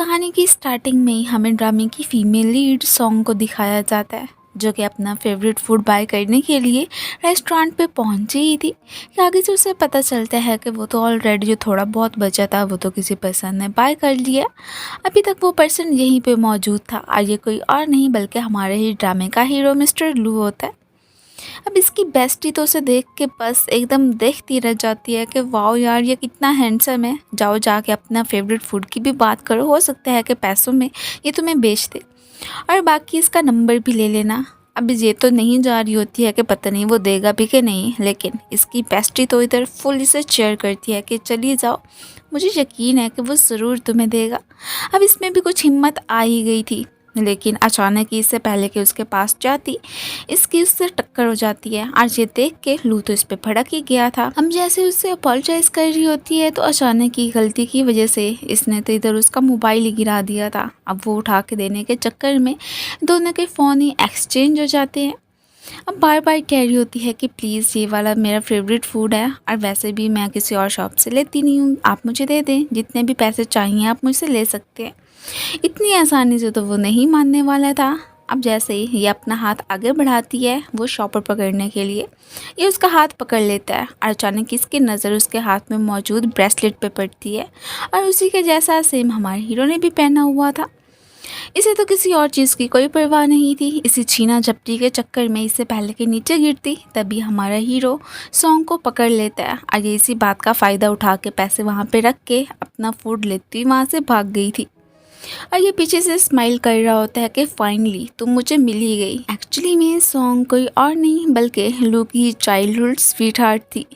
कहानी की स्टार्टिंग में ही हमें ड्रामे की फीमेल लीड सॉन्ग को दिखाया जाता है, जो कि अपना फेवरेट फूड बाय करने के लिए रेस्टोरेंट पे पहुंची ही थी। कि आगे से उसे पता चलता है कि वो तो ऑलरेडी जो थोड़ा बहुत बचा था वो तो किसी पर्सन ने बाय कर लिया। अभी तक वो पर्सन यहीं पे मौजूद था और ये कोई और नहीं बल्कि हमारे ही ड्रामे का हीरो मिस्टर लू होता है। अब इसकी बेस्टी तो उसे देख के बस एकदम देखती रह जाती है कि वाओ यार, ये कितना हैंडसम है। जाओ जाके अपना फेवरेट फूड की भी बात करो, हो सकता है कि पैसों में ये तुम्हें बेच दे और बाकी इसका नंबर भी ले लेना। अब ये तो नहीं जा रही होती है कि पता नहीं वो देगा भी कि नहीं, लेकिन इसकी बेस्टी तो इधर फुल इसे चेयर करती है कि चलिए जाओ, मुझे यकीन है कि वो ज़रूर तुम्हें देगा। अब इसमें भी कुछ हिम्मत आ ही गई थी, लेकिन अचानक ही इससे पहले कि उसके पास जाती इसकी उससे टक्कर हो जाती है और ये देख के लू तो इस पे भड़क ही गया था। हम जैसे उससे अपोलोजाइज कर रही होती है तो अचानक ही गलती की वजह से इसने तो इधर उसका मोबाइल ही गिरा दिया था। अब वो उठा के देने के चक्कर में दोनों के फ़ोन ही एक्सचेंज हो जाते हैं। अब बार बार कह रही होती है कि प्लीज़ ये वाला मेरा फेवरेट फूड है और वैसे भी मैं किसी और शॉप से लेती नहीं हूँ, आप मुझे दे दें, जितने भी पैसे चाहिए आप मुझसे ले सकते हैं। इतनी आसानी से तो वो नहीं मानने वाला था। अब जैसे ही ये अपना हाथ आगे बढ़ाती है वो शॉपर पकड़ने के लिए, ये उसका हाथ पकड़ लेता है और अचानक इसकी नज़र उसके हाथ में मौजूद ब्रेसलेट पे पड़ती है और उसी के जैसा सेम हमारे हीरो ने भी पहना हुआ था। इसे तो किसी और चीज़ की कोई परवाह नहीं थी। इसी छीना झपटी के चक्कर में इससे पहले के नीचे गिरती तभी हमारा हीरो सॉन्ग को पकड़ लेता है और ये इसी बात का फ़ायदा उठा के पैसे वहाँ पे रख के अपना फूड लेती वहाँ से भाग गई थी। और ये पीछे से स्माइल कर रहा होता है कि फाइनली तुम मुझे मिल ही गई। एक्चुअली में सॉन्ग कोई और नहीं बल्कि लू की चाइल्डहुड स्वीट हार्ट थी।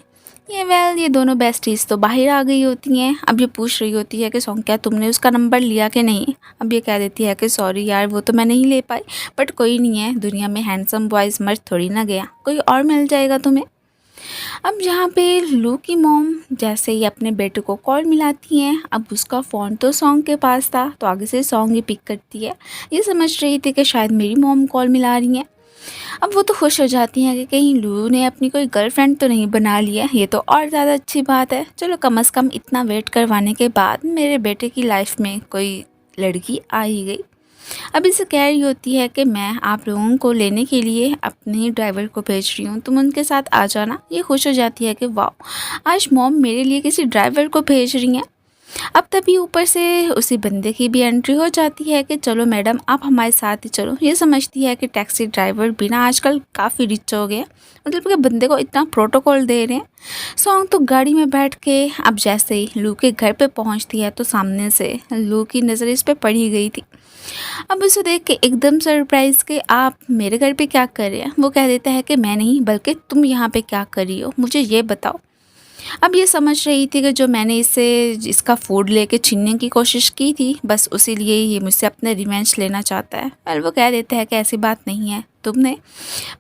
ये दोनों बेस्टीज तो बाहर आ गई होती हैं। अब ये पूछ रही होती है कि सॉन्ग क्या तुमने उसका नंबर लिया कि नहीं। अब ये कह देती है कि सॉरी यार वो तो मैं नहीं ले पाई, बट कोई नहीं है, दुनिया में हैंडसम बॉयज़ मर थोड़ी ना गया, कोई और मिल जाएगा तुम्हें। अब यहाँ पे लू की मॉम जैसे ही अपने बेटे को कॉल मिलाती हैं, अब उसका फ़ोन तो सॉन्ग के पास था तो आगे से सॉन्ग ही पिक करती है। ये समझ रही थी कि शायद मेरी मॉम कॉल मिला रही हैं। अब वो तो खुश हो जाती हैं कि कहीं लू ने अपनी कोई गर्लफ्रेंड तो नहीं बना लिया, ये तो और ज़्यादा अच्छी बात है। चलो कम से कम इतना वेट करवाने के बाद मेरे बेटे की लाइफ में कोई लड़की आ ही गई। अब इसे कह रही होती है कि मैं आप लोगों को लेने के लिए अपने ड्राइवर को भेज रही हूँ, तुम उनके साथ आ जाना। ये खुश हो जाती है कि वाह, आज मॉम मेरे लिए किसी ड्राइवर को भेज रही हैं। अब तभी ऊपर से उसी बंदे की भी एंट्री हो जाती है कि चलो मैडम आप हमारे साथ ही चलो। ये समझती है कि टैक्सी ड्राइवर भी ना आजकल काफ़ी रिच हो गए, मतलब कि बंदे को इतना प्रोटोकॉल दे रहे हैं। सॉन्ग तो गाड़ी में बैठ के अब जैसे ही लू के घर पे पहुंचती है तो सामने से लू की नज़र इस पे पड़ी गई थी। अब उसे देख के एकदम सरप्राइज के आप मेरे घर पे क्या कर रहे हैं। वो कह देता है कि मैं नहीं बल्कि तुम यहाँ पे क्या कर रही हो, मुझे ये बताओ। अब ये समझ रही थी कि जो मैंने इसका फूड लेके छीनने की कोशिश की थी बस उसी लिए ये मुझसे अपने रिवेंज लेना चाहता है। और वो कह देता है कि ऐसी बात नहीं है, तुमने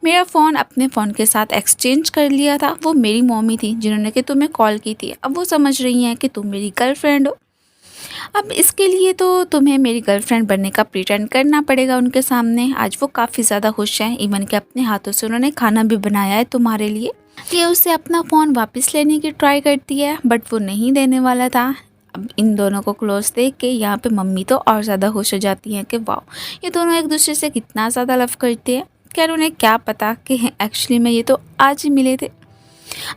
मेरा फ़ोन अपने फ़ोन के साथ एक्सचेंज कर लिया था, वो मेरी मम्मी थी जिन्होंने कि तुम्हें कॉल की थी। अब वो समझ रही हैं कि तुम मेरी गर्लफ्रेंड हो। अब इसके लिए तो तुम्हें मेरी गर्लफ्रेंड बनने का प्रिटेंड करना पड़ेगा उनके सामने। आज वो काफ़ी ज़्यादा खुश हैं, इवन कि अपने हाथों से उन्होंने खाना भी बनाया है तुम्हारे लिए। ये उससे अपना फ़ोन वापस लेने की ट्राई करती है बट वो नहीं देने वाला था। अब इन दोनों को क्लोज देख के यहाँ पे मम्मी तो और ज़्यादा खुश हो जाती हैं कि वाह, ये दोनों एक दूसरे से कितना ज़्यादा लव करते हैं। खैर उन्हें क्या पता कि एक्चुअली में ये तो आज ही मिले थे।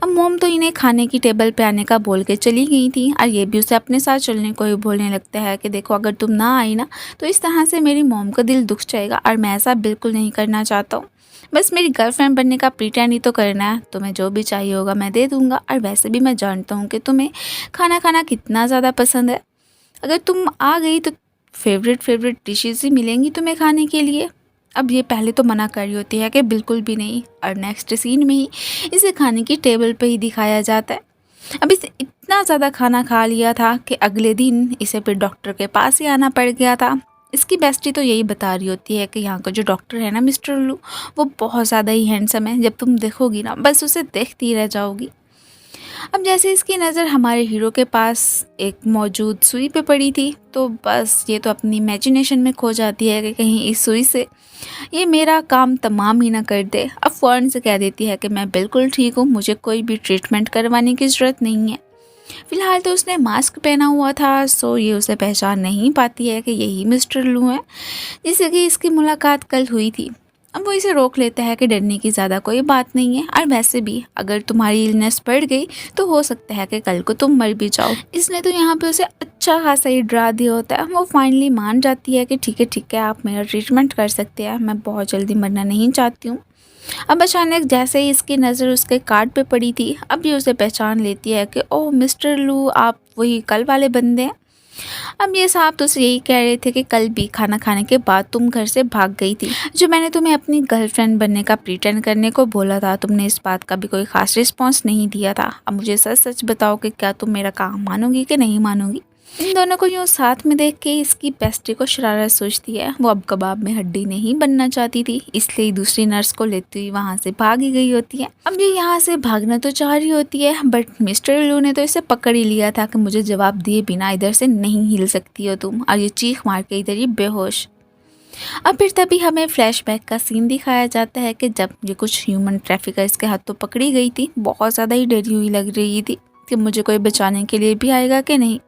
अब मोम तो इन्हें खाने की टेबल पे आने का बोल के चली गई थी और ये भी उसे अपने साथ चलने को ही बोलने लगता है कि देखो अगर तुम ना आई ना तो इस तरह से मेरी मोम का दिल दुख जाएगा और मैं ऐसा बिल्कुल नहीं करना चाहता हूँ। बस मेरी गर्लफ्रेंड बनने का प्रिटेंड ही तो करना है, तुम्हें जो भी चाहिए होगा मैं दे दूँगा। और वैसे भी मैं जानता हूँ कि तुम्हें खाना खाना कितना ज़्यादा पसंद है। अगर तुम आ गई तो फेवरेट डिशेज़ ही मिलेंगी तुम्हें खाने के लिए। अब ये पहले तो मना कर रही होती है कि बिल्कुल भी नहीं, और नेक्स्ट सीन में ही इसे खाने की टेबल पे ही दिखाया जाता है। अब इसे इतना ज़्यादा खाना खा लिया था कि अगले दिन इसे फिर डॉक्टर के पास ही आना पड़ गया था। इसकी बेस्टी तो यही बता रही होती है कि यहाँ का जो डॉक्टर है ना मिस्टर लू, वो बहुत ज़्यादा ही हैंडसम है, जब तुम देखोगी ना बस उसे देखती रह जाओगी। अब जैसे इसकी नज़र हमारे हीरो के पास एक मौजूद सुई पे पड़ी थी तो बस ये तो अपनी इमेजिनेशन में खो जाती है कि कहीं इस सुई से ये मेरा काम तमाम ही ना कर दे। अब फ़ौरन से कह देती है कि मैं बिल्कुल ठीक हूँ, मुझे कोई भी ट्रीटमेंट करवाने की ज़रूरत नहीं है। फिलहाल तो उसने मास्क पहना हुआ था, सो ये उसे पहचान नहीं पाती है कि यही मिस्टर लू है जिससे कि इसकी मुलाकात कल हुई थी। अब वो इसे रोक लेता है कि डरने की ज़्यादा कोई बात नहीं है, और वैसे भी अगर तुम्हारी इलनेस बढ़ गई तो हो सकता है कि कल को तुम मर भी जाओ। इसने तो यहाँ पे उसे अच्छा खासा ही डरा दिया होता है। वो फाइनली मान जाती है कि ठीक है आप मेरा ट्रीटमेंट कर सकते हैं, मैं बहुत जल्दी मरना नहीं चाहती हूँ। अब अचानक जैसे ही इसकी नज़र उसके कार्ड पे पड़ी थी, अब ये उसे पहचान लेती है कि ओह मिस्टर लू, आप वही कल वाले बंदे हैं। अब ये साहब तो उसे यही कह रहे थे कि कल भी खाना खाने के बाद तुम घर से भाग गई थी, जो मैंने तुम्हें अपनी गर्लफ्रेंड बनने का प्रिटेंड करने को बोला था, तुमने इस बात का भी कोई खास रिस्पॉन्स नहीं दिया था। अब मुझे सच सच बताओ कि क्या तुम मेरा काम मानोगी कि नहीं मानोगी। इन दोनों को यूँ साथ में देख के इसकी बेस्टी को शरारत सोचती है। वो अब कबाब में हड्डी नहीं बनना चाहती थी, इसलिए दूसरी नर्स को लेती हुई वहाँ से भागी गई होती है। अब ये यहाँ से भागना तो चाह रही होती है, बट मिस्टर लू ने तो इसे पकड़ ही लिया था कि मुझे जवाब दिए बिना इधर से नहीं हिल सकती हो तुम, और ये चीख मार के इधर ही बेहोश। अब फिर तभी हमें फ्लैशबैक का सीन दिखाया जाता है कि जब ये कुछ ह्यूमन ट्रैफिकर्स के हाथों पकड़ी गई थी, बहुत ज़्यादा ही डरी हुई लग रही थी कि मुझे कोई बचाने के लिए भी आएगा कि नहीं।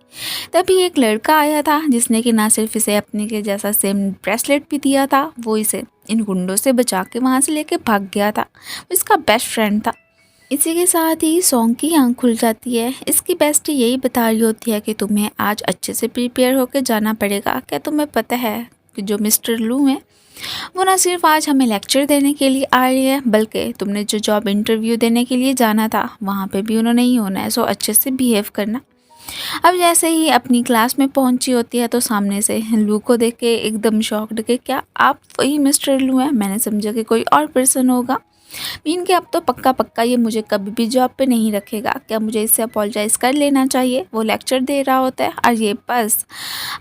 तभी एक लड़का आया था जिसने कि ना सिर्फ इसे अपने के जैसा सेम ब्रेसलेट भी दिया था, वो इसे इन गुंडों से बचा के वहाँ से लेके भाग गया था। वो इसका बेस्ट फ्रेंड था। इसी के साथ ही सॉन्ग की आँख खुल जाती है। इसकी बेस्टी यही बता रही होती है कि तुम्हें आज अच्छे से प्रिपेयर होकर जाना पड़ेगा। क्या तुम्हें पता है कि जो मिस्टर लू हैं वो ना सिर्फ आज हमें लेक्चर देने के लिए आ रही है, बल्कि तुमने जो जॉब इंटरव्यू देने के लिए जाना था वहाँ पे भी उन्होंने ही होना है, सो अच्छे से बिहेव करना। अब जैसे ही अपनी क्लास में पहुंची होती है तो सामने से लू को देख के एकदम शॉक्ड के क्या आप वही मिस्टर लू हैं, मैंने समझा कि कोई और पर्सन होगा। मीन के अब तो पक्का पक्का ये मुझे कभी भी जॉब पे नहीं रखेगा, क्या मुझे इससे अपोलोजाइज़ कर लेना चाहिए। वो लेक्चर दे रहा होता है और ये बस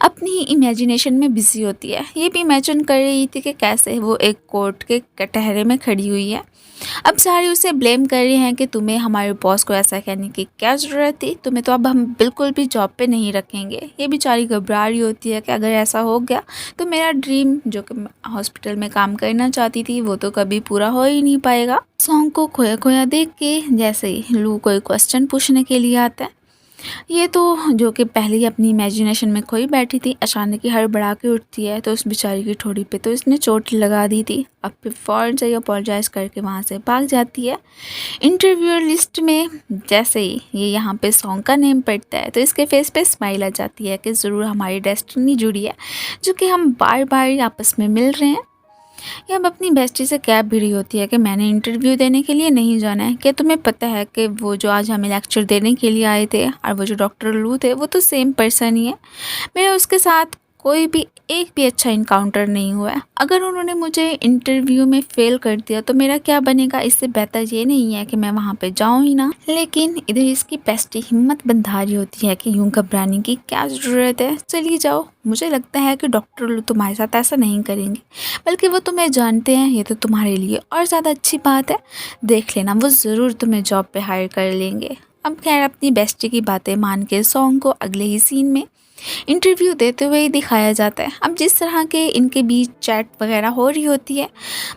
अपनी ही इमेजिनेशन में बिजी होती है। ये भी इमेजिन कर रही थी कि कैसे वो एक कोर्ट के कटहरे में खड़ी हुई है। अब सारे उसे ब्लेम कर रहे हैं कि तुम्हें हमारे बॉस को ऐसा कहने की क्या ज़रूरत थी, तुम्हें तो अब हम बिल्कुल भी जॉब पे नहीं रखेंगे। ये बेचारी घबरा रही होती है कि अगर ऐसा हो गया तो मेरा ड्रीम जो कि मैं हॉस्पिटल में काम करना चाहती थी वो तो कभी पूरा हो ही नहीं पाएगा। सॉन्ग को खोया खोया देख के जैसे ही लू कोई क्वेश्चन पूछने के लिए आता है, ये तो जो कि पहले ही अपनी इमेजिनेशन में खोई बैठी थी, अचानक ही हड़बड़ा के उठती है तो उस बेचारी की ठोड़ी पे तो इसने चोट लगा दी थी। अब फिर फ़ौरन से अपोलोजाइज़ करके वहाँ से भाग जाती है। इंटरव्यूअर लिस्ट में जैसे ही ये यहाँ पे सॉन्ग का नेम पढ़ता है तो इसके फेस पे स्माइल आ जाती है कि ज़रूर हमारी डेस्टिनी जुड़ी है, जो कि हम बार बार आपस में मिल रहे हैं। ये अब अपनी बेस्टी से कह भी रही होती है कि मैंने इंटरव्यू देने के लिए नहीं जाना है, क्या तुम्हें पता है कि वो जो आज हमें लेक्चर देने के लिए आए थे और वो जो डॉक्टर लू थे वो तो सेम पर्सन ही है। मेरा उसके साथ कोई भी एक भी अच्छा इनकाउंटर नहीं हुआ है। अगर उन्होंने मुझे इंटरव्यू में फ़ेल कर दिया तो मेरा क्या बनेगा। इससे बेहतर ये नहीं है कि मैं वहाँ पे जाऊँ ही ना। लेकिन इधर इसकी बेस्टी हिम्मत बंधा रही होती है कि यूँ घबराने की क्या ज़रूरत है, चली जाओ। मुझे लगता है कि डॉक्टर लू तुम्हारे साथ ऐसा नहीं करेंगे, बल्कि वो तुम्हें जानते हैं, ये तो तुम्हारे लिए और ज़्यादा अच्छी बात है। देख लेना, वो ज़रूर तुम्हें जॉब पे हायर कर लेंगे। अब खैर अपनी बेस्टी की बातें मान के सॉन्ग को अगले ही सीन में इंटरव्यू देते हुए दिखाया जाता है। अब जिस तरह के इनके बीच चैट वगैरह हो रही होती है,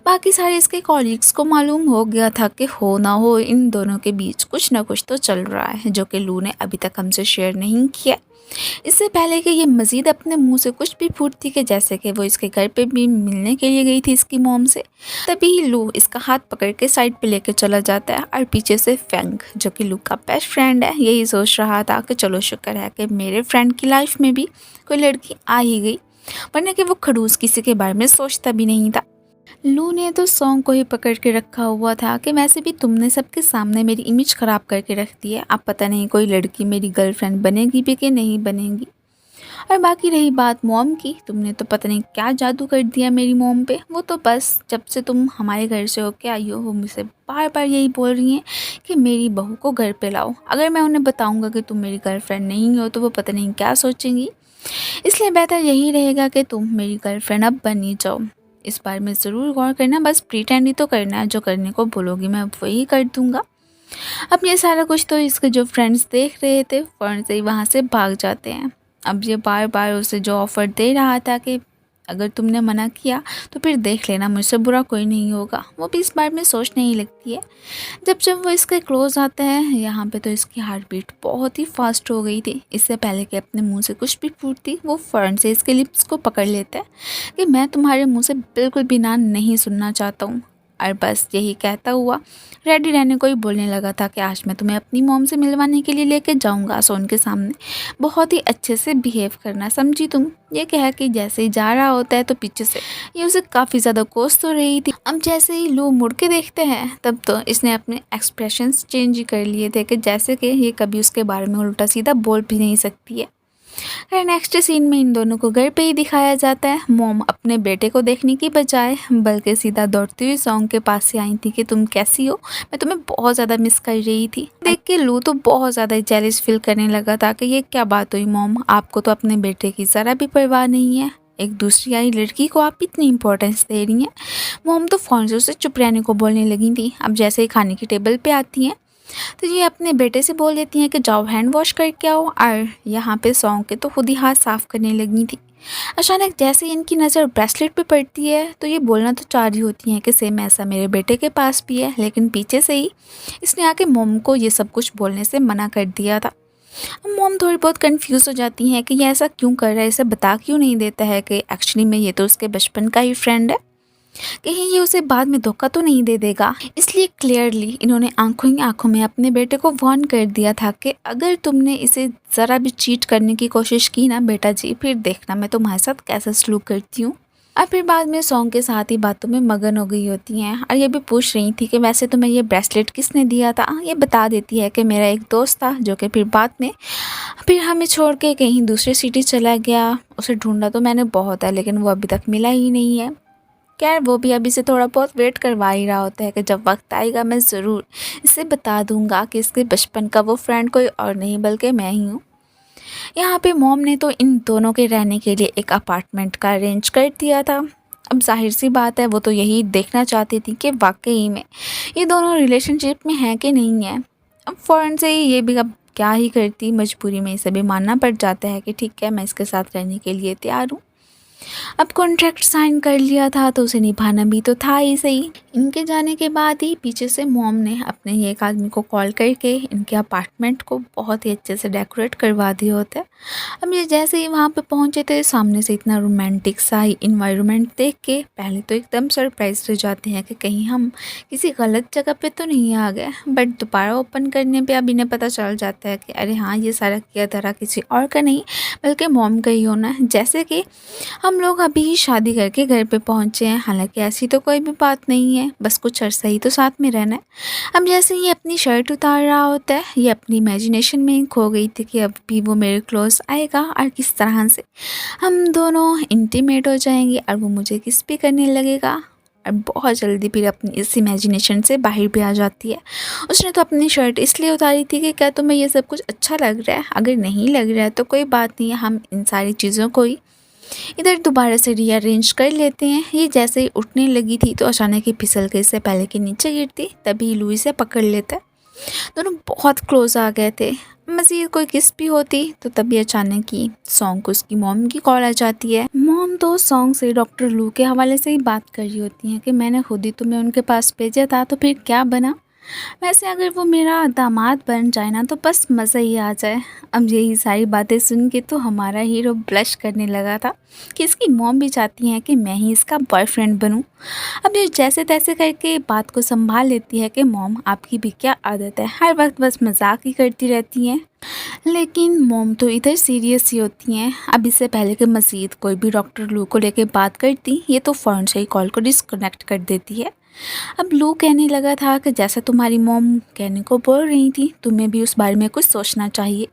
बाकी सारे इसके कॉलीग्स को मालूम हो गया था कि हो ना हो इन दोनों के बीच कुछ ना कुछ तो चल रहा है, जो कि लू ने अभी तक हमसे शेयर नहीं किया। इससे पहले कि ये मज़ीद अपने मुंह से कुछ भी फूटती कि जैसे कि वो इसके घर पे भी मिलने के लिए गई थी इसकी मॉम से, तभी लू इसका हाथ पकड़ के साइड पे लेके चला जाता है और पीछे से फैंग, जो कि लू का बेस्ट फ्रेंड है, यही सोच रहा था कि चलो शुक्र है कि मेरे फ्रेंड की लाइफ में भी कोई लड़की आ ही गई, वरना कि वो खड़ूस किसी के बारे में सोचता भी नहीं था। लू ने तो सॉन्ग को ही पकड़ के रखा हुआ था कि वैसे भी तुमने सबके सामने मेरी इमेज ख़राब करके रख दी है, अब पता नहीं कोई लड़की मेरी गर्लफ्रेंड बनेगी भी कि नहीं बनेगी। और बाकी रही बात मॉम की, तुमने तो पता नहीं क्या जादू कर दिया मेरी मॉम पे। वो तो बस जब से तुम हमारे घर से होके आई हो वो मुझसे बार बार यही बोल रही हैं कि मेरी बहू को घर पे लाओ। अगर मैं उन्हें बताऊंगा कि तुम मेरी गर्लफ्रेंड नहीं हो तो वो पता नहीं क्या सोचेंगी, इसलिए बेहतर यही रहेगा कि तुम मेरी गर्लफ्रेंड अब बन ही जाओ। इस बार में ज़रूर गौर करना, बस प्रीटेंड ही तो करना है, जो करने को बोलोगी मैं वही कर दूँगा। अब ये सारा कुछ तो इसके जो फ्रेंड्स देख रहे थे फ़ौरन से ही वहाँ से भाग जाते हैं। अब ये बार बार उसे जो ऑफ़र दे रहा था कि अगर तुमने मना किया तो फिर देख लेना, मुझसे बुरा कोई नहीं होगा। वो भी इस बारे में सोचने ही लगती है। जब जब वो इसके क्लोज आता है यहाँ पे तो इसकी हार्ट बीट बहुत ही फास्ट हो गई थी। इससे पहले कि अपने मुंह से कुछ भी फूटती, वो फ़ौरन से इसके लिप्स को पकड़ लेता है कि मैं तुम्हारे मुंह से बिल्कुल भी ना नहीं सुनना चाहता हूँ। और बस यही कहता हुआ रेडी रहने को ही बोलने लगा था कि आज मैं तुम्हें अपनी मॉम से मिलवाने के लिए लेके जाऊंगा। सो उनके सामने बहुत ही अच्छे से बिहेव करना, समझी तुम। ये कह कि जैसे ही जा रहा होता है तो पीछे से ये उसे काफ़ी ज़्यादा कोस तो रही थी। अब जैसे ही लो मुड़ के देखते हैं तब तो इसने अपने एक्सप्रेशंस चेंज ही कर लिए थे कि जैसे कि ये कभी उसके बारे में उल्टा सीधा बोल भी नहीं सकती है। खैर नेक्स्ट सीन में इन दोनों को घर पे ही दिखाया जाता है। मॉम अपने बेटे को देखने की बजाय बल्कि सीधा दौड़ती हुई सॉन्ग के पास से आई थी कि तुम कैसी हो, मैं तुम्हें बहुत ज़्यादा मिस कर रही थी। देख के लू तो बहुत ज़्यादा जेलस फील करने लगा था कि ये क्या बात हुई मॉम, आपको तो अपने बेटे की ज़रा भी परवाह नहीं है, एक दूसरी आई लड़की को आप इतनी इंपॉर्टेंस दे रही हैं। मॉम तो फ़ौरन से उसे चुप रहने को बोलने लगी थी। अब जैसे ही खाने की टेबल पे आती हैं तो ये अपने बेटे से बोल देती हैं कि जाओ हैंड वॉश करके आओ, और यहाँ पे सॉन्ग के तो खुद ही हाथ साफ़ करने लगी थी। अचानक जैसे ही इनकी नज़र ब्रेसलेट पे पड़ती है तो ये बोलना तो चाह रही होती हैं कि सेम ऐसा मेरे बेटे के पास भी है, लेकिन पीछे से ही इसने आके मॉम को ये सब कुछ बोलने से मना कर दिया था। मॉम थोड़ी बहुत कंफ्यूज हो जाती हैं कि ये ऐसा क्यों कर रहा है, इसे बता क्यों नहीं देता है कि एक्चुअली में ये तो उसके बचपन का ही फ्रेंड है, कहीं ये उसे बाद में धोखा तो नहीं दे देगा। इसलिए क्लियरली इन्होंने आंखों ही आंखों में अपने बेटे को वार्न कर दिया था कि अगर तुमने इसे ज़रा भी चीट करने की कोशिश की ना बेटा जी, फिर देखना मैं तुम्हारे साथ कैसा सलूक करती हूँ। और फिर बाद में सॉन्ग के साथ ही बातों में मगन हो गई होती हैं और ये भी पूछ रही थी कि वैसे तुम्हें ये ब्रेसलेट किसने दिया था। ये बता देती है कि मेरा एक दोस्त था जो कि फिर बाद में हमें छोड़ के कहीं दूसरी सिटी चला गया। उसे ढूंढा तो मैंने बहुत है लेकिन वो अभी तक मिला ही नहीं है। खैर वो भी अभी से थोड़ा बहुत वेट करवा ही रहा होता है कि जब वक्त आएगा मैं ज़रूर इसे बता दूंगा कि इसके बचपन का वो फ्रेंड कोई और नहीं बल्कि मैं ही हूँ। यहाँ पे मॉम ने तो इन दोनों के रहने के लिए एक अपार्टमेंट का अरेंज कर दिया था। अब जाहिर सी बात है वो तो यही देखना चाहती थी कि वाकई में ये दोनों रिलेशनशिप में हैं कि नहीं है। अब फ़ौरन से ही ये भी अब क्या ही करती, मजबूरी में इसे भी मानना पड़ जाता है कि ठीक है मैं इसके साथ रहने के लिए तैयार हूँ। अब कॉन्ट्रैक्ट साइन कर लिया था तो उसे निभाना भी तो था ही सही। इनके जाने के बाद ही पीछे से मॉम ने अपने ही एक आदमी को कॉल करके इनके अपार्टमेंट को बहुत ही अच्छे से डेकोरेट करवा दिया होता है। अब ये जैसे ही वहाँ पे पहुँचे थे सामने से इतना रोमांटिक सा ही इन्वायरमेंट देख के पहले तो एकदम सरप्राइज हो जाते हैं कि कहीं हम किसी गलत जगह पे तो नहीं आ गए। बट दोबारा ओपन करने पे अब इन्हें पता चल जाता है कि अरे हाँ ये सारा किया धरा किसी और का नहीं बल्कि मॉम का ही होना है। जैसे कि हम लोग अभी ही शादी करके घर पे पहुँचे हैं, हालांकि ऐसी तो कोई भी बात नहीं है, बस कुछ अर्सा ही तो साथ में रहना है। अब जैसे ये अपनी शर्ट उतार रहा होता है ये अपनी इमेजिनेशन में खो गई थी कि अब भी वो मेरे क्लोज आएगा और किस तरह से हम दोनों इंटीमेट हो जाएंगे और वो मुझे किस भी करने लगेगा। और बहुत जल्दी फिर अपनी इस इमेजिनेशन से बाहर भी आ जाती है। उसने तो अपनी शर्ट इसलिए उतारी थी कि क्या तुम्हें ये सब कुछ अच्छा लग रहा है, अगर नहीं लग रहा है तो कोई बात नहीं है, हम इन सारी चीज़ों को ही इधर दोबारा से रीअरेंज कर लेते हैं। ये जैसे ही उठने लगी थी तो अचानक ही फिसल के इससे पहले कि नीचे गिरती तभी लुई से पकड़ लेता है। दोनों बहुत क्लोज आ गए थे। मज़ीद कोई किस भी होती तो तभी अचानक ही सॉन्ग को उसकी मॉम की कॉल आ जाती है। मॉम तो सॉन्ग से डॉक्टर लू के हवाले से ही बात कर रही होती हैं कि मैंने खुद ही तुम्हें उनके पास भेजा था तो फिर क्या बना। वैसे अगर वो मेरा दामाद बन जाए ना तो बस मज़ा ही आ जाए। अब यही सारी बातें सुन के तो हमारा हीरो ब्लश करने लगा था कि इसकी मॉम भी चाहती हैं कि मैं ही इसका बॉयफ्रेंड बनूं। अब ये जैसे तैसे करके बात को संभाल लेती है कि मॉम आपकी भी क्या आदत है, हर वक्त बस मजाक ही करती रहती हैं। लेकिन मॉम तो इधर सीरियस ही होती हैं। अब इससे पहले कि मज़ीद कोई भी डॉक्टर लू को लेके बात करती ये तो फ़ौरन से ही कॉल को डिस्कनेक्ट कर देती है। अब लू कहने लगा था कि जैसा तुम्हारी मॉम कहने को बोल रही थी तुम्हें भी उस बारे में कुछ सोचना चाहिए,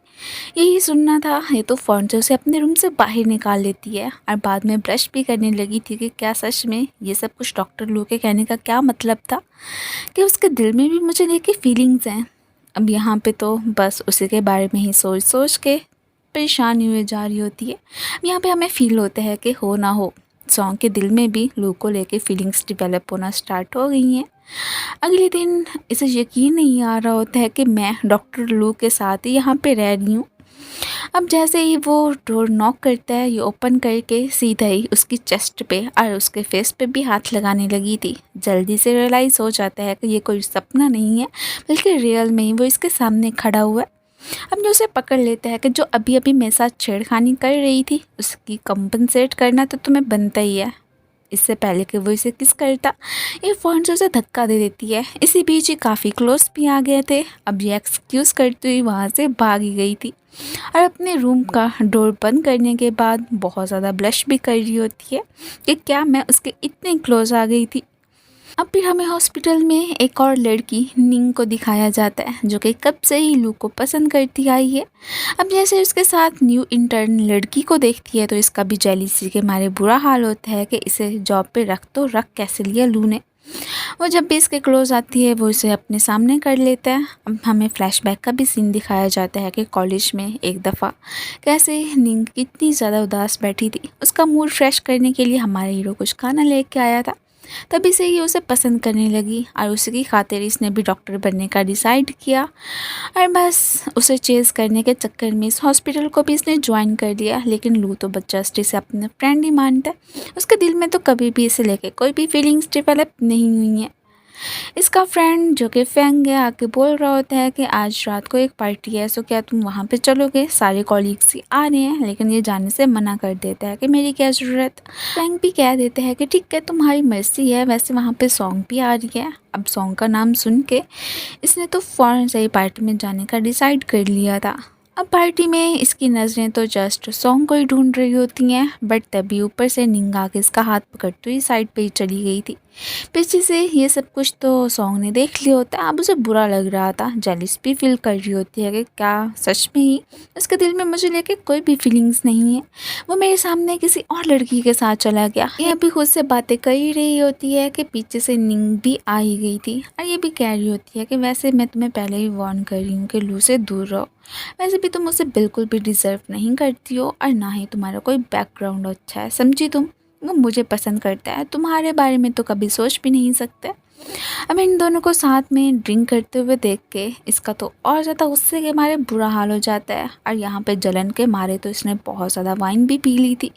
यही सुनना था। ये तो फ़ौरन से उसे अपने रूम से बाहर निकाल लेती है और बाद में ब्रश भी करने लगी थी कि क्या सच में ये सब कुछ डॉक्टर लू के कहने का क्या मतलब था कि उसके दिल में भी मुझे लेके फीलिंग्स हैं। अब यहाँ पे तो बस उसी के बारे में ही सोच सोच के परेशान हुए जा रही होती है। यहाँ पे हमें फील होता है कि हो ना हो सॉन्ग के दिल में भी लू को लेके फीलिंग्स डेवलप होना स्टार्ट हो गई हैं। अगले दिन इसे यकीन नहीं आ रहा होता है कि मैं डॉक्टर लू के साथ ही यहाँ पे रह रही हूँ। अब जैसे ही वो डोर नॉक करता है, ये ओपन करके सीधा ही उसकी चेस्ट पे और उसके फेस पे भी हाथ लगाने लगी थी। जल्दी से रियलाइज़ हो जाता है कि ये कोई सपना नहीं है, बल्कि रियल में ही वो इसके सामने खड़ा हुआ है। अब जो उसे पकड़ लेता है कि जो अभी अभी मेरे साथ छेड़खानी कर रही थी, उसकी कंपनसेट करना तो तुम्हें बनता ही है। इससे पहले कि वो इसे किस करता, ये फ़ौरन से उसे धक्का दे देती है। इसी बीच ये काफ़ी क्लोज भी आ गए थे। अब ये एक्सक्यूज़ करती हुई वहाँ से भाग ही गई थी और अपने रूम का डोर बंद करने के बाद बहुत ज़्यादा ब्लश भी कर रही होती है कि क्या मैं उसके इतने क्लोज आ गई थी। अब फिर हमें हॉस्पिटल में एक और लड़की निंग को दिखाया जाता है, जो कि कब से ही लू को पसंद करती आई है। अब जैसे उसके साथ न्यू इंटर्न लड़की को देखती है तो इसका भी जेलिसी के मारे बुरा हाल होता है कि इसे जॉब पे रख तो रख कैसे लिया लू ने। वो जब भी इसके क्लोज आती है वो इसे अपने सामने कर लेता है। अब हमें फ्लैशबैक का भी सीन दिखाया जाता है कि कॉलेज में एक दफ़ा कैसे निंग कितनी ज़्यादा उदास बैठी थी। उसका मूड फ्रेश करने के लिए हमारा हीरो कुछ खाना लेके आया था। तभी से ही उसे पसंद करने लगी और उसी की खातिर इसने भी डॉक्टर बनने का डिसाइड किया। और बस उसे चेज़ करने के चक्कर में इस हॉस्पिटल को भी इसने ज्वाइन कर लिया। लेकिन लू तो जस्ट इसे अपने फ्रेंड ही मानता है। उसके दिल में तो कभी भी इसे लेके कोई भी फीलिंग्स डेवलप नहीं हुई हैं। इसका फ्रेंड जो कि फेंग है आके बोल रहा होता है कि आज रात को एक पार्टी है, सो क्या तुम वहाँ पे चलोगे? सारे कॉलीग्स ही आ रहे हैं। लेकिन ये जाने से मना कर देता है कि मेरी क्या ज़रूरत। फेंग भी कह देते हैं कि ठीक है तुम्हारी मर्जी है, वैसे वहाँ पे सॉन्ग भी आ रही है। अब सॉन्ग का नाम सुन के इसने तो फ़ौरन से ही पार्टी में जाने का डिसाइड कर लिया था। अब पार्टी में इसकी नज़रें तो जस्ट सॉन्ग को ही ढूंढ रही होती हैं, बट तभी ऊपर से निंग आके इसका हाथ पकड़ते हुई साइड पे ही चली गई थी। पीछे से ये सब कुछ तो सॉन्ग ने देख लिया होता है। अब उसे बुरा लग रहा था, जेलिस भी फील कर रही होती है कि क्या सच में ही उसके दिल में मुझे लेके कोई भी फीलिंग्स नहीं है, वो मेरे सामने किसी और लड़की के साथ चला गया। ये अभी खुद से बातें कर ही रही होती है कि पीछे से निंग भी आ ही गई थी और ये भी कह रही होती है कि वैसे मैं तुम्हें पहले ही वार्न कर रही हूँ कि लू से दूर रहो। वैसे भी तुम उसे बिल्कुल भी डिज़र्व नहीं करती हो और ना ही तुम्हारा कोई बैकग्राउंड अच्छा है, समझी तुम? वो मुझे पसंद करता है, तुम्हारे बारे में तो कभी सोच भी नहीं सकते। अब इन दोनों को साथ में ड्रिंक करते हुए देख के इसका तो और ज़्यादा गुस्से के मारे बुरा हाल हो जाता है और यहाँ पे जलन के मारे तो इसने बहुत ज़्यादा वाइन भी पी ली थी।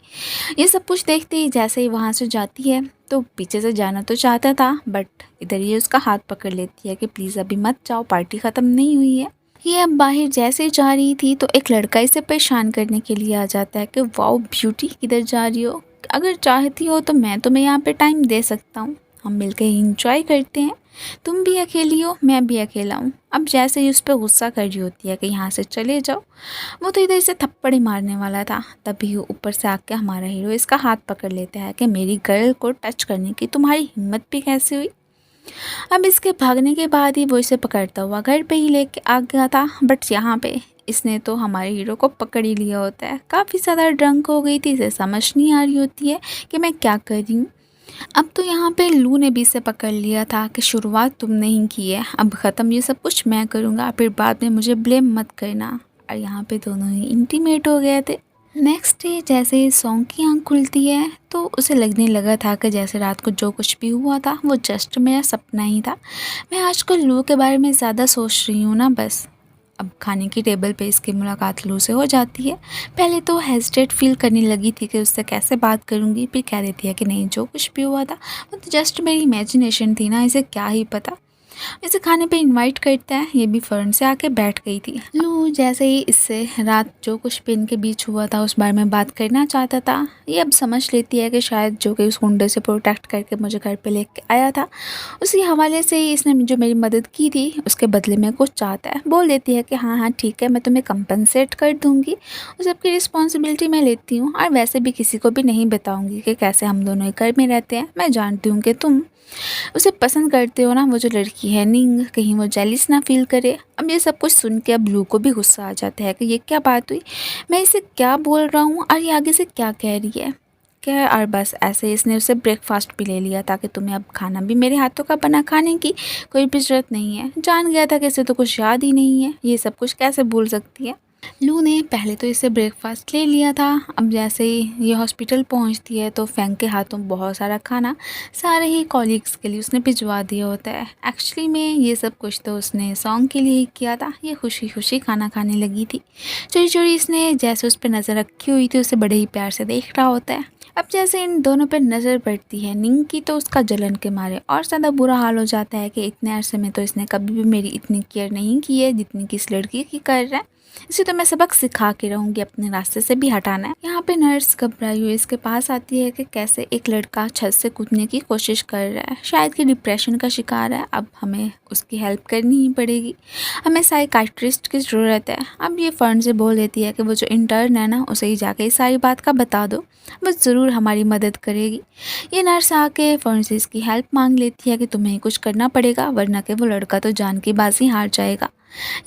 ये सब कुछ देखते ही जैसे ही वहाँ से जाती है तो पीछे से जाना तो चाहता था, बट इधर ये उसका हाथ पकड़ लेती है कि प्लीज़ अभी मत जाओ, पार्टी ख़त्म नहीं हुई है। ये अब बाहर जैसे जा रही थी तो एक लड़का इसे परेशान करने के लिए आ जाता है कि वाओ ब्यूटी किधर जा रही हो, अगर चाहती हो तो मैं तुम्हें यहाँ पे टाइम दे सकता हूँ, हम मिलकर इंजॉय करते हैं, तुम भी अकेली हो मैं भी अकेला हूँ। अब जैसे ही उस पर गुस्सा कर रही होती है कि यहाँ से चले जाओ, वो तो इधर से थप्पड़ ही मारने वाला था। तभी ऊपर से आके हमारा हीरो इसका हाथ पकड़ लेता है कि मेरी गर्ल को टच करने की तुम्हारी हिम्मत भी कैसे हुई। अब इसके भागने के बाद ही वो इसे पकड़ता हुआ घर पे ही लेके आ गया था, बट यहाँ पे इसने तो हमारे हीरो को पकड़ ही लिया होता है। काफ़ी ज़्यादा ड्रंक हो गई थी, इसे समझ नहीं आ रही होती है कि मैं क्या कर रही हूँ। अब तो यहाँ पे लू ने भी इसे पकड़ लिया था कि शुरुआत तुमने ही की है, अब ख़त्म ये सब कुछ मैं करूँगा, फिर बाद में मुझे ब्लेम मत करना। और यहाँ पे दोनों ही इंटीमेट हो गए थे। नेक्स्ट डे जैसे ही सॉन्ग की आँख खुलती है तो उसे लगने लगा था कि जैसे रात को जो कुछ भी हुआ था वो जस्ट मेरा सपना ही था। मैं आजकल लू के बारे में ज़्यादा सोच रही हूँ ना बस। अब खाने की टेबल पे इसकी मुलाकात लू से हो जाती है। पहले तो हेजिटेट फील करने लगी थी कि उससे कैसे बात करूँगी, फिर कह देती है कि नहीं जो कुछ भी हुआ था वो तो जस्ट मेरी इमेजिनेशन थी ना, इसे क्या ही पता। इसे खाने पे इनवाइट करता है, ये भी फ़ौरन से आके बैठ गई थी। लू जैसे ही इससे रात जो कुछ भी इनके बीच हुआ था उस बारे में बात करना चाहता था। ये अब समझ लेती है कि शायद जो कि उस गुंडे से प्रोटेक्ट करके मुझे घर पे लेके आया था, उसी हवाले से ही इसने जो मेरी मदद की थी उसके बदले में कुछ चाहता है। बोल देती है कि हाँ हाँ ठीक है, मैं तुम्हें कंपनसेट कर दूँगी, उस सबकी रिस्पॉन्सिबिलिटी मैं लेती हूँ और वैसे भी किसी को भी नहीं बताऊँगी कि कैसे हम दोनों एक घर में रहते हैं। मैं जानती हूँ कि तुम उसे पसंद करते हो ना, वो जो लड़की है निंग, कहीं वो जेलिस ना फील करे। अब ये सब कुछ सुन के अब ब्लू को भी गुस्सा आ जाता है कि ये क्या बात हुई, मैं इसे क्या बोल रहा हूँ और ये आगे से क्या कह रही है क्या। और बस ऐसे इसने उसे ब्रेकफास्ट भी ले लिया ताकि तुम्हें अब खाना भी मेरे हाथों का बना खाने की कोई भी ज़रूरत नहीं है। जान गया था कि इसे तो कुछ याद ही नहीं है, ये सब कुछ कैसे भूल सकती है। लू ने पहले तो इससे ब्रेकफास्ट ले लिया था। अब जैसे ही ये हॉस्पिटल पहुंचती है तो फैंग के हाथों बहुत सारा खाना सारे ही कॉलीग्स के लिए उसने भिजवा दिया होता है। एक्चुअली में ये सब कुछ तो उसने सॉन्ग के लिए ही किया था। ये खुशी खुशी खाना खाने लगी थी। चोरी चोरी इसने जैसे उस पर नज़र रखी हुई थी उसे बड़े ही प्यार से देख रहा होता है। अब जैसे इन दोनों पर नज़र पड़ती है निंग की तो उसका जलन के मारे और ज़्यादा बुरा हाल हो जाता है कि इतने अरसे में तो इसने कभी भी मेरी इतनी केयर नहीं की है जितनी कि इस लड़की की कर रहा है। इसे तो मैं सबक सिखा के रहूँगी, अपने रास्ते से भी हटाना है। यहाँ पे नर्स घबराई हुई इसके पास आती है कि कैसे एक लड़का छत से कूदने की कोशिश कर रहा है, शायद कि डिप्रेशन का शिकार है। अब हमें उसकी हेल्प करनी ही पड़ेगी, हमें साइकाइट्रिस्ट की ज़रूरत है। अब ये फर्न से बोल देती है कि वो जो इंटर्न है ना उसे ही जाके इस सारी बात का बता दो, बस ज़रूर हमारी मदद करेगी। ये नर्स आके फर्न से इसकी हेल्प मांग लेती है कि तुम्हें ही कुछ करना पड़ेगा वरना कि वो लड़का तो जान की बाजी हार जाएगा।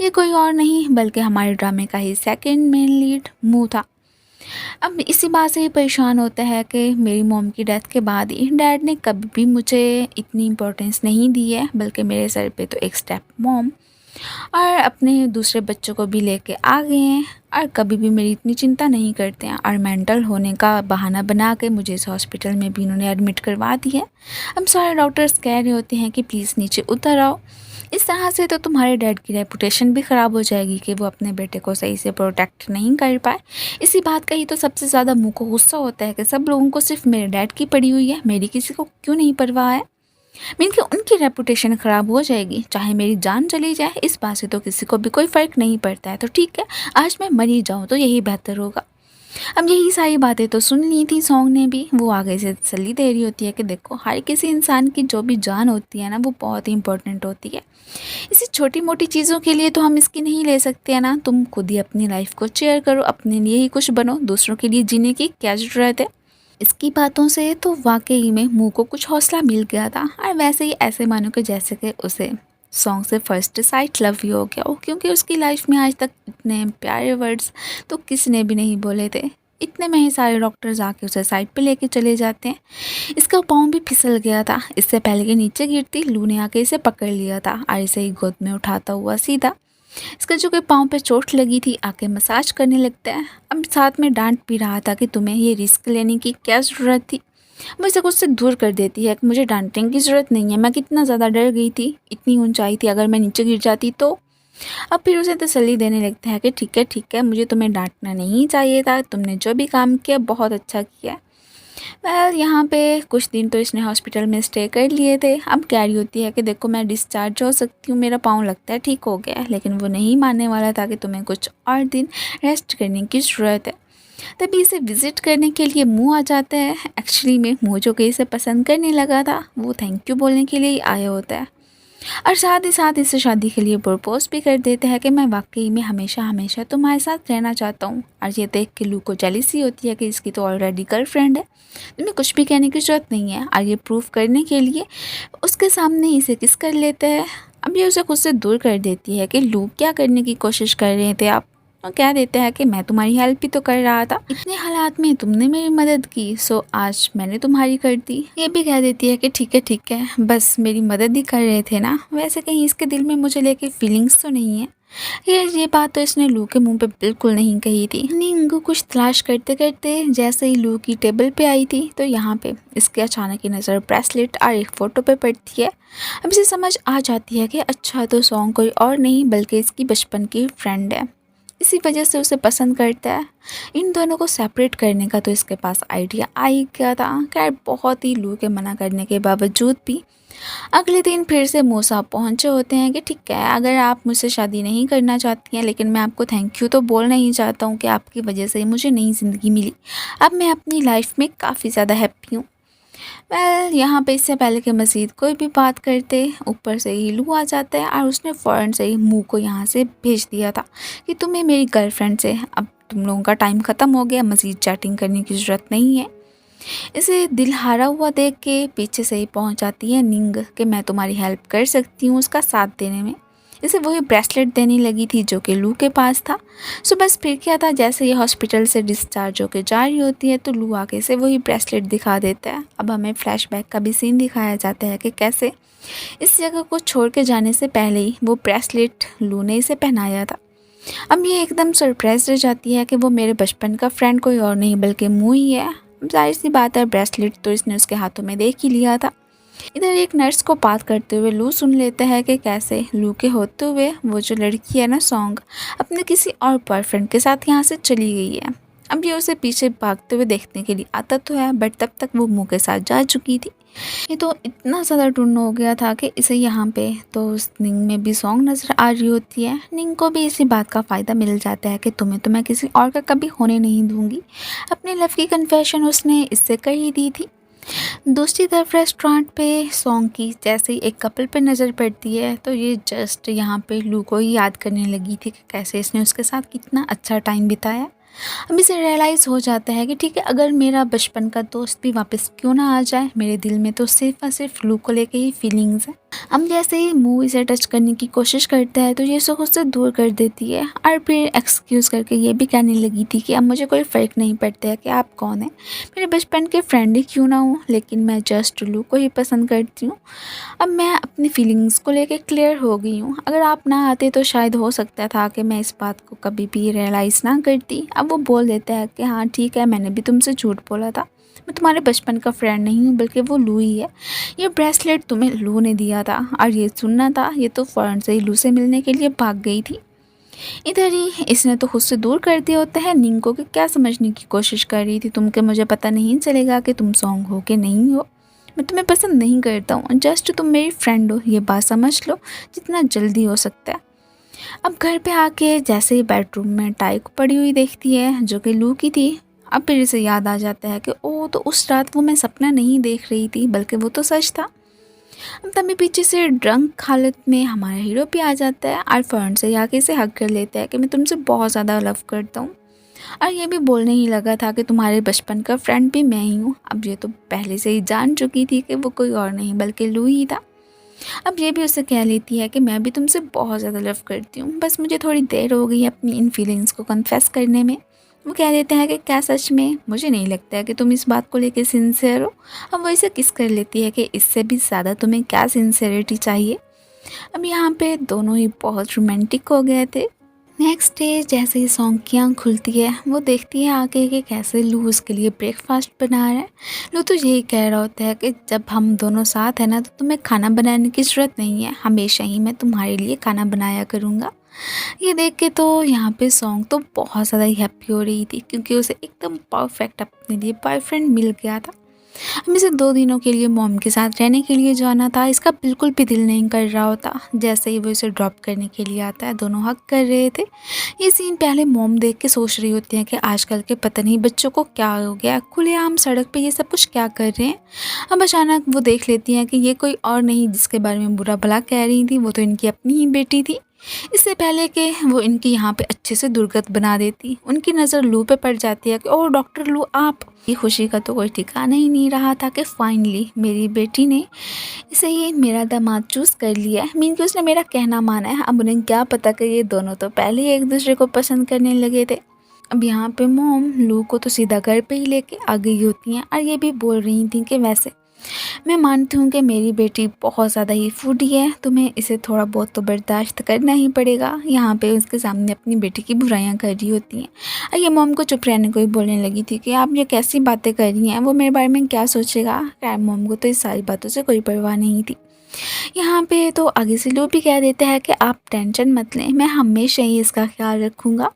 ये कोई और नहीं बल्कि हमारे ड्रामे का ही सेकंड मेन लीड मू था। अब इसी बात से ही परेशान होता है कि मेरी मॉम की डेथ के बाद ही डैड ने कभी भी मुझे इतनी इम्पोर्टेंस नहीं दी है, बल्कि मेरे सर पे तो एक स्टेप मॉम और अपने दूसरे बच्चों को भी लेके आ गए हैं और कभी भी मेरी इतनी चिंता नहीं करते हैं। और मेंटल होने का बहाना बना के मुझे इस हॉस्पिटल में भी इन्होंने एडमिट करवा दी है। अब सारे डॉक्टर्स कह रहे होते हैं कि प्लीज़ नीचे उतर आओ, इस तरह से तो तुम्हारे डैड की रेपुटेशन भी ख़राब हो जाएगी कि वो अपने बेटे को सही से प्रोटेक्ट नहीं कर पाए। इसी बात का ही तो सबसे ज़्यादा मुँह को गुस्सा होता है कि सब लोगों को सिर्फ मेरे डैड की पड़ी हुई है, मेरी किसी को क्यों नहीं परवाह है। मीन कि उनकी रेपुटेशन ख़राब हो जाएगी, चाहे मेरी जान चली जाए, इस बात से तो किसी को भी कोई फ़र्क नहीं पड़ता है। तो ठीक है, आज मैं मर ही जाऊँ तो यही बेहतर होगा। अब यही सारी बातें तो सुन ली थी सॉन्ग ने भी। वो आगे से तसल्ली दे रही होती है कि देखो हर किसी इंसान की जो भी जान होती है ना वो बहुत ही इंपॉर्टेंट होती है। इसी छोटी मोटी चीज़ों के लिए तो हम इसकी नहीं ले सकते हैं ना। तुम खुद ही अपनी लाइफ को चेयर करो, अपने लिए ही कुछ बनो, दूसरों के लिए जीने की क्या ज़रूरत है। इसकी बातों से तो वाकई में मुँह को कुछ हौसला मिल गया था। और वैसे ही ऐसे मानो कि जैसे कि उसे सॉन्ग से फर्स्ट साइट लव यू हो गया हो, क्योंकि उसकी लाइफ में आज तक इतने प्यारे वर्ड्स तो किसी ने भी नहीं बोले थे। इतने में ही सारे डॉक्टर्स आके उसे साइड पे लेके चले जाते हैं। इसका पाँव भी फिसल गया था। इससे पहले कि नीचे गिरती लू ने आके इसे पकड़ लिया था और इसे ही गोद में उठाता हुआ सीधा इसका जो कि पाँव पे चोट लगी थी आके मसाज करने लगता है। अब साथ में डांट भी रहा था कि तुम्हें ये रिस्क लेने की क्या ज़रूरत थी। मुझसे कुछ से दूर कर देती है कि मुझे डांटने की ज़रूरत नहीं है, मैं कितना ज़्यादा डर गई थी, इतनी ऊंचाई थी, अगर मैं नीचे गिर जाती तो। अब फिर उसे तसल्ली देने लगता है कि ठीक है, मुझे तुम्हें डांटना नहीं चाहिए था, तुमने जो भी काम किया बहुत अच्छा किया। यहाँ पे कुछ दिन तो इसने हॉस्पिटल में स्टे कर लिए थे। अब कह रही होती है कि देखो मैं डिस्चार्ज हो सकती हूँ, मेरा पाँव लगता है ठीक हो गया है, लेकिन वो नहीं मानने वाला था कि तुम्हें कुछ और दिन रेस्ट करने की ज़रूरत है। तभी इसे विज़िट करने के लिए मुँह आ जाता है। एक्चुअली में मुँह जो कि इसे पसंद करने लगा था वो थैंक यू बोलने के लिए ही आया होता है और साथ ही साथ इसे शादी के लिए प्रपोज भी कर देते हैं कि मैं वाकई में हमेशा हमेशा तुम्हारे साथ रहना चाहता हूँ। और ये देख के लू को जेलिसी होती है कि इसकी तो ऑलरेडी गर्लफ्रेंड है, तुम्हें कुछ भी कहने की ज़रूरत नहीं है। और ये प्रूफ करने के लिए उसके सामने इसे किस कर लेते हैं। अब ये उसे खुद से दूर कर देती है कि लू क्या करने की कोशिश कर रहे थे आप, और कह देते हैं कि मैं तुम्हारी हेल्प ही तो कर रहा था, इतने हालात में तुमने मेरी मदद की सो आज मैंने तुम्हारी कर दी। ये भी कह देती है कि ठीक है बस मेरी मदद ही कर रहे थे ना, वैसे कहीं इसके दिल में मुझे लेके फीलिंग्स तो नहीं है। ये बात तो इसने लू के मुंह पे बिल्कुल नहीं कही थी। निंगू कुछ तलाश करते करते जैसे ही लू की टेबल पे आई थी तो यहाँ पे इसके अचानक की नज़र ब्रेसलेट और एक फ़ोटो पे पड़ती है। अब इसे समझ आ जाती है कि अच्छा तो सॉन्ग कोई और नहीं बल्कि इसकी बचपन की फ्रेंड है, इसी वजह से उसे पसंद करता है। इन दोनों को सेपरेट करने का तो इसके पास आइडिया आ ही गया था। खैर बहुत ही लू के मना करने के बावजूद भी अगले दिन फिर से मूसा पहुंचे होते हैं कि ठीक है अगर आप मुझसे शादी नहीं करना चाहती हैं, लेकिन मैं आपको थैंक यू तो बोलना ही चाहता हूँ कि आपकी वजह से ही मुझे नई ज़िंदगी मिली। अब मैं अपनी लाइफ में काफ़ी ज़्यादा हैप्पी हूँ। यहाँ पे इससे पहले कि मज़ीद कोई भी बात करते ऊपर से ही लू आ जाता है और उसने फ़ौरन से ही मुँह को यहाँ से भेज दिया था कि तुम्हें मेरी गर्लफ्रेंड से अब तुम लोगों का टाइम ख़त्म हो गया, मज़ीद चैटिंग करने की ज़रूरत नहीं है। इसे दिल हारा हुआ देख के पीछे से ही पहुँच जाती है निंग कि मैं तुम्हारी हेल्प कर सकती हूँ उसका साथ देने में। इसे वही ब्रेसलेट देने लगी थी जो कि लू के पास था। सो बस फिर क्या था, जैसे ये हॉस्पिटल से डिस्चार्ज होकर जा रही होती है तो लू आके से वही ब्रेसलेट दिखा देता है। अब हमें फ्लैशबैक का भी सीन दिखाया जाता है कि कैसे इस जगह को छोड़ के जाने से पहले ही वो ब्रेसलेट लू ने इसे पहनाया था। अब ये एकदम सरप्राइज़ रह जाती है कि वो मेरे बचपन का फ्रेंड कोई और नहीं बल्कि मुँह ही है। अब ज़ाहिर-सी बात है ब्रेसलेट तो इसने उसके हाथों में देख ही लिया था। इधर एक नर्स को बात करते हुए लू सुन लेता है कि कैसे लू के होते हुए वो जो लड़की है ना सॉन्ग अपने किसी और बॉयफ्रेंड के साथ यहाँ से चली गई है। अब ये उसे पीछे भागते हुए देखने के लिए आता तो है बट तब तक वो मुँह के साथ जा चुकी थी। ये तो इतना ज़्यादा टुन्न हो गया था कि इसे यहाँ पे तो उस निंग में भी सॉन्ग नज़र आ रही होती है। निंग को भी इसी बात का फ़ायदा मिल जाता है कि तुम्हें तो मैं किसी और का कभी होने नहीं दूंगी। अपने लव की कन्फेशन उसने इससे कर ही दी थी। दूसरी तरफ रेस्टोरेंट पे सॉन्ग की जैसे ही एक कपल पे नज़र पड़ती है तो ये जस्ट यहाँ पे लू को ही याद करने लगी थी कि कैसे इसने उसके साथ कितना अच्छा टाइम बिताया। अब इसे रियलाइज़ हो जाता है कि ठीक है अगर मेरा बचपन का दोस्त भी वापस क्यों ना आ जाए, मेरे दिल में तो सिर्फ और सिर्फ लू को लेके ही फीलिंग्स है। हम जैसे ही मुँह इसे टच करने की कोशिश करता है तो ये उसे खुद से दूर कर देती है और फिर एक्सक्यूज़ करके ये भी कहने लगी थी कि अब मुझे कोई फ़र्क नहीं पड़ता है कि आप कौन हैं, मेरे बचपन के फ्रेंड ही क्यों ना हो, लेकिन मैं जस्ट लू को ही पसंद करती हूँ। अब मैं अपनी फीलिंग्स को लेके क्लियर हो गई हूँ। अगर आप ना आते तो शायद हो सकता था कि मैं इस बात को कभी भी रियलाइज़ ना करती। अब वो बोल देता है कि हाँ ठीक है, मैंने भी तुमसे झूठ बोला था, मैं तुम्हारे बचपन का फ्रेंड नहीं हूँ बल्कि वो लू ही है। ये ब्रेसलेट तुम्हें लू ने दिया था और ये सुनना था, ये तो फ़ौरन से ही लू से मिलने के लिए भाग गई थी। इधर ही इसने तो खुद से दूर कर दिया होता है निंग को कि क्या समझने की कोशिश कर रही थी तुम, कि मुझे पता नहीं चलेगा कि तुम सॉन्ग हो कि नहीं हो, मैं तुम्हें पसंद नहीं करता हूँ, जस्ट तुम मेरी फ्रेंड हो, ये बात समझ लो जितना जल्दी हो सकता है। अब घर पे आके जैसे ही बेडरूम में टाई को पड़ी हुई देखती है जो कि लू की थी, अब फिर इसे याद आ जाता है कि ओ तो उस रात वो मैं सपना नहीं देख रही थी बल्कि वो तो सच था। अब तभी पीछे से ड्रंक हालत में हमारा हीरो भी आ जाता है और फ़ौरन से आके इसे हग कर लेता है कि मैं तुमसे बहुत ज़्यादा लव करता हूँ, और ये भी बोलने ही लगा था कि तुम्हारे बचपन का फ्रेंड भी मैं ही हूँ। अब ये तो पहले से ही जान चुकी थी कि वो कोई और नहीं बल्कि लू ही था। अब ये भी उससे कह लेती है कि मैं भी तुमसे बहुत ज़्यादा लव करती हूँ, बस मुझे थोड़ी देर हो गई अपनी इन फीलिंग्स को कन्फेस करने में। वो कह देते हैं कि क्या सच में, मुझे नहीं लगता है कि तुम इस बात को लेकर सिंसियर हो। अब वो इसे किस कर लेती है कि इससे भी ज़्यादा तुम्हें क्या सिंसियरिटी चाहिए। अब यहाँ पे दोनों ही बहुत रोमांटिक हो गए थे। नेक्स्ट डे जैसे ही सॉन्ग की आँख खुलती है वो देखती है आगे कि कैसे लू उसके लिए ब्रेकफास्ट बना रहा है। लू तो यही कह रहा होता है कि जब हम दोनों साथ हैं ना तो तुम्हें खाना बनाने की ज़रूरत नहीं है, हमेशा ही मैं तुम्हारे लिए खाना बनाया करूँगा। ये देख के तो यहाँ पे सॉन्ग तो बहुत ज़्यादा ही हैप्पी हो रही थी क्योंकि उसे एकदम परफेक्ट अपने लिए बॉयफ्रेंड मिल गया था। अब इसे 2 दिनों के लिए मॉम के साथ रहने के लिए जाना था, इसका बिल्कुल भी दिल नहीं कर रहा होता। जैसे ही वो इसे ड्रॉप करने के लिए आता है दोनों हग कर रहे थे। ये सीन पहले मॉम देख के सोच रही होती हैं कि आजकल के पता नहीं बच्चों को क्या हो गया, खुलेआम सड़क पे ये सब कुछ क्या कर रहे हैं। अब अचानक वो देख लेती हैं कि ये कोई और नहीं जिसके बारे में बुरा भला कह रही थी, वो तो इनकी अपनी ही बेटी थी। इससे पहले कि वो इनकी यहाँ पे अच्छे से दुर्गत बना देती, उनकी नज़र लू पे पड़ जाती है कि ओह डॉक्टर लू आप। ये खुशी का तो कोई ठिकाना ही नहीं रहा था कि फाइनली मेरी बेटी ने इसे ही मेरा दामाद चूज़ कर लिया है, मीन कि उसने मेरा कहना माना है। अब उन्हें क्या पता कि ये दोनों तो पहले ही एक दूसरे को पसंद करने लगे थे। अब यहाँ पे मोम लू को तो सीधा घर पे ही लेके आ गई होती हैं और ये भी बोल रही थी कि वैसे मैं मानती हूँ कि मेरी बेटी बहुत ज़्यादा ही फूडी है, तुम्हें इसे थोड़ा बहुत तो बर्दाश्त करना ही पड़ेगा। यहाँ पे उसके सामने अपनी बेटी की बुराइयाँ कर रही होती हैं और ये मोम को चुप रहने को ही बोलने लगी थी कि आप ये कैसी बातें कर रही हैं, वो मेरे बारे में क्या सोचेगा। खैर मोम को तो इस सारी बातों से कोई परवाह नहीं थी। यहाँ पे तो आगे से लोग भी कह देते हैं कि आप टेंशन मत लें, मैं हमेशा ही इसका ख्याल रखूँगा।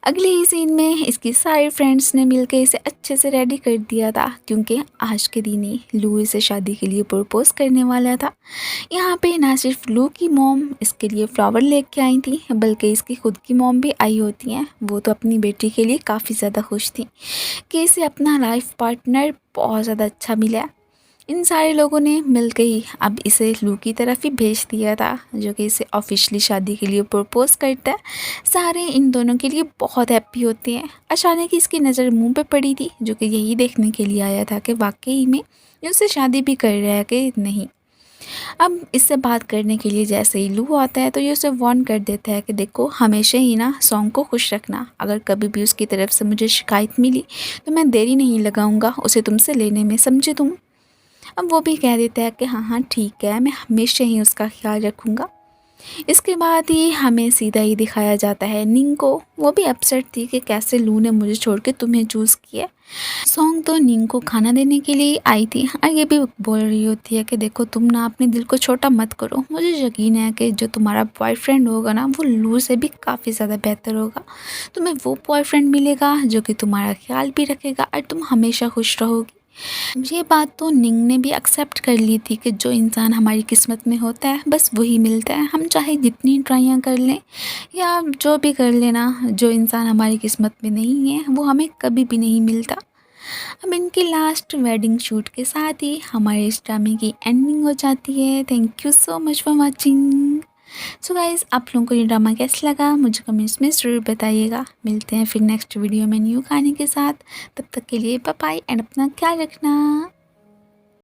अगले ही सीन में इसकी सारी फ्रेंड्स ने मिलकर इसे अच्छे से रेडी कर दिया था क्योंकि आज के दिन ही लू इसे शादी के लिए प्रपोज करने वाला था। यहाँ पे ना सिर्फ लू की मॉम इसके लिए फ्लावर लेके आई थी बल्कि इसकी खुद की मॉम भी आई होती हैं। वो तो अपनी बेटी के लिए काफ़ी ज़्यादा खुश थी कि इसे अपना लाइफ पार्टनर बहुत ज़्यादा अच्छा मिला। इन सारे लोगों ने मिलकर ही अब इसे लू की तरफ ही भेज दिया था जो कि इसे ऑफिशियली शादी के लिए प्रपोज करता है। सारे इन दोनों के लिए बहुत हैप्पी होते हैं। अचानक इसकी नज़र मुंह पे पड़ी थी जो कि यही देखने के लिए आया था कि वाकई में ये उससे शादी भी कर रहा है कि नहीं। अब इससे बात करने के लिए जैसे ही लू आता है तो ये उसे वार्न कर देता है कि देखो हमेशा ही ना सॉन्ग को खुश रखना, अगर कभी भी उसकी तरफ से मुझे शिकायत मिली तो मैं देरी नहीं लगाऊंगा उसे तुमसे लेने में, समझे तुम। अब वो भी कह देता है कि हाँ हाँ ठीक है, मैं हमेशा ही उसका ख्याल रखूँगा। इसके बाद ही हमें सीधा ही दिखाया जाता है निंग को। वो भी अपसेट थी कि कैसे लू ने मुझे छोड़ के तुम्हें चूज़ किया। सॉन्ग तो निंग को खाना देने के लिए आई थी और ये भी बोल रही होती है कि देखो तुम ना अपने दिल को छोटा मत करो, मुझे यकीन है कि जो तुम्हारा बॉयफ्रेंड होगा ना वो लू से भी काफ़ी ज़्यादा बेहतर होगा। तुम्हें वो बॉयफ्रेंड मिलेगा जो कि तुम्हारा ख्याल भी रखेगा और तुम हमेशा खुश रहोगी। ये बात तो निंग ने भी एक्सेप्ट कर ली थी कि जो इंसान हमारी किस्मत में होता है बस वही मिलता है। हम चाहे जितनी ट्राइयाँ कर लें या जो भी कर लेना, जो इंसान हमारी किस्मत में नहीं है वो हमें कभी भी नहीं मिलता। अब इनके लास्ट वेडिंग शूट के साथ ही हमारे इस ड्रामे की एंडिंग हो जाती है। Thank you so much for watching. So guys, आप लोगों को ये ड्रामा कैसा लगा मुझे कमेंट्स में ज़रूर बताइएगा। मिलते हैं फिर नेक्स्ट वीडियो में न्यू कहानी के साथ। तब तक के लिए बाय बाय एंड अपना ख्याल रखना।